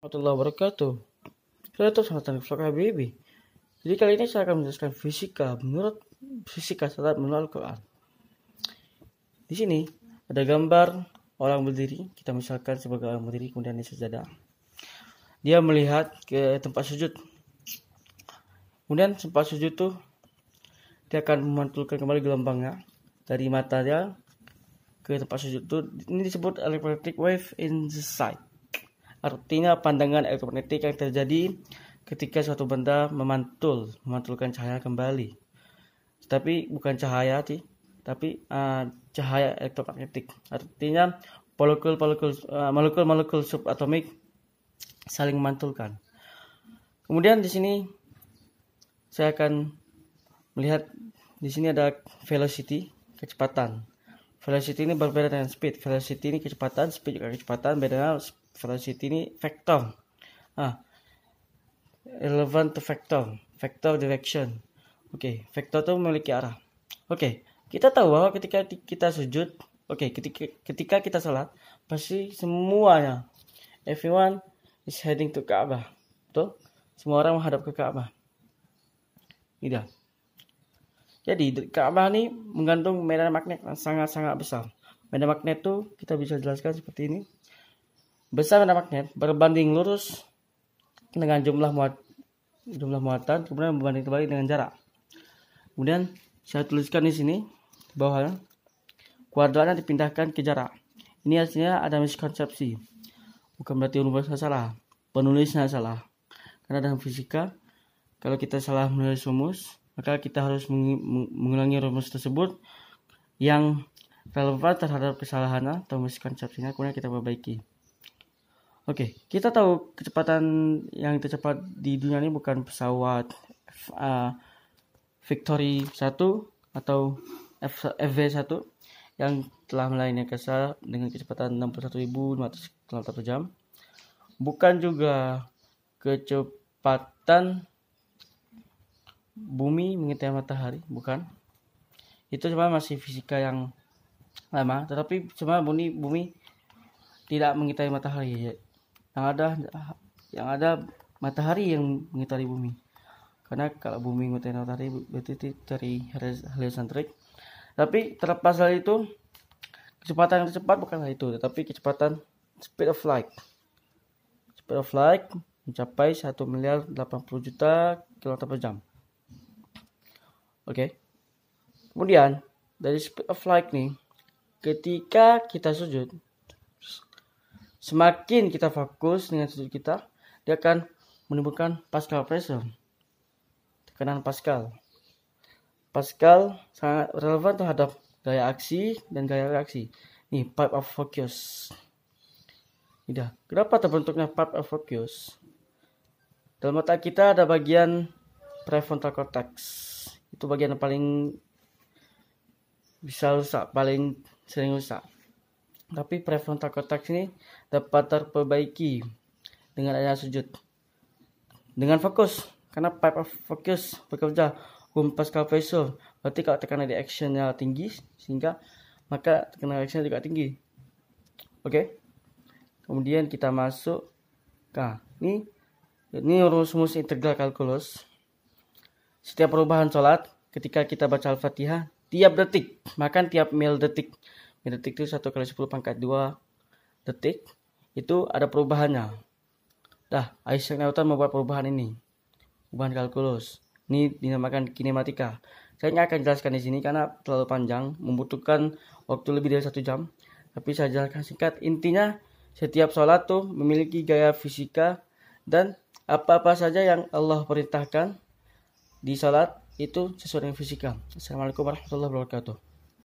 Warahmatullahi wabarakatuh. Saya tuh sama vlog Habibi. Jadi kali ini saya akan menjelaskan fisika menurut menurut Al-Quran. Di sini ada gambar orang berdiri. Kita misalkan sebagai orang berdiri, kemudian dia sejadah. Dia melihat ke tempat sujud. Kemudian tempat sujud tuh dia akan memantulkan kembali gelombangnya dari mata dia ke tempat sujud tuh. Ini disebut electromagnetic wave in the sight. Artinya pandangan elektromagnetik yang terjadi ketika suatu benda memantulkan cahaya kembali. Tapi bukan cahaya tapi cahaya elektromagnetik. Artinya molekul subatomik saling memantulkan. Kemudian di sini saya akan melihat di sini ada velocity, kecepatan. Velocity ini berbeda dengan speed. Velocity ini kecepatan, speed juga kecepatan. Bedanya velocity ini vektor. Relevant to vector direction. Vektor itu memiliki arah. Kita tahu bahwa ketika kita sujud, ketika kita salat, pasti semuanya, everyone is heading to Ka'bah. Betul? Semua orang menghadap ke Ka'bah. Tidak. Jadi Ka'bah ini mengandung medan magnet yang sangat-sangat besar. Medan magnet itu kita bisa jelaskan seperti ini. Besar medan magnet berbanding lurus dengan jumlah muatan, kemudian berbanding terbalik dengan jarak. Kemudian saya tuliskan di sini bawahnya kuadratnya dipindahkan ke jarak. Ini artinya ada miskonsepsi. Bukan berarti rumusnya salah, penulisnya salah. Karena dalam fisika kalau kita salah menulis rumus, maka kita harus mengulangi rumus tersebut yang relevan terhadap kesalahannya atau miskonsepsinya, kemudian kita perbaiki. Kita tahu kecepatan yang tercepat di dunia ini bukan pesawat Victory 1 atau FV1 yang telah melayani angkasa dengan kecepatan 61.500 km per jam. Bukan juga kecepatan bumi mengelilingi matahari, bukan. Itu cuma masih fisika yang lama, tetapi cuma bumi tidak mengelilingi matahari. Yang ada matahari yang mengitari bumi. Karena kalau bumi mengitari matahari berarti dari heliosentrik. Tapi terlepas dari itu, kecepatan yang tercepat bukanlah itu, tetapi kecepatan speed of light. Speed of light mencapai 1.080.000.000 km per jam. Kemudian dari speed of light nih, ketika kita sujud, semakin kita fokus dengan sujud kita, dia akan menimbulkan Pascal pressure, tekanan Pascal. Pascal sangat relevan terhadap gaya aksi dan gaya reaksi. Nih, pipe of focus. Kenapa terbentuknya pipe of focus? Dalam otak kita ada bagian prefrontal cortex. Itu bagian yang paling bisa rusak, paling sering rusak. Tapi prefrontal cortex ini dapat terperbaiki dengan adanya sujud. Dengan fokus, karena pipe of focus bekerja Pascal pressure. Berarti kalau tekanan di actionnya tinggi, sehingga maka tekanan reaction juga tinggi. Kemudian kita masuk ke ini rumus integral kalkulus. Setiap perubahan sholat ketika kita baca Al-Fatihah tiap detik, bahkan tiap mil detik. Mil detik itu 1 kali 10 pangkat 2 detik. Itu ada perubahannya. Isaac Newton membuat perubahan ini. Perubahan kalkulus. Ini dinamakan kinematika. Saya nggak akan jelaskan di sini karena terlalu panjang, membutuhkan waktu lebih dari 1 jam. Tapi saya jelaskan singkat. Intinya setiap sholat tuh memiliki gaya fisika dan apa-apa saja yang Allah perintahkan di sholat itu sesuai dengan fisika. Assalamualaikum warahmatullahi wabarakatuh.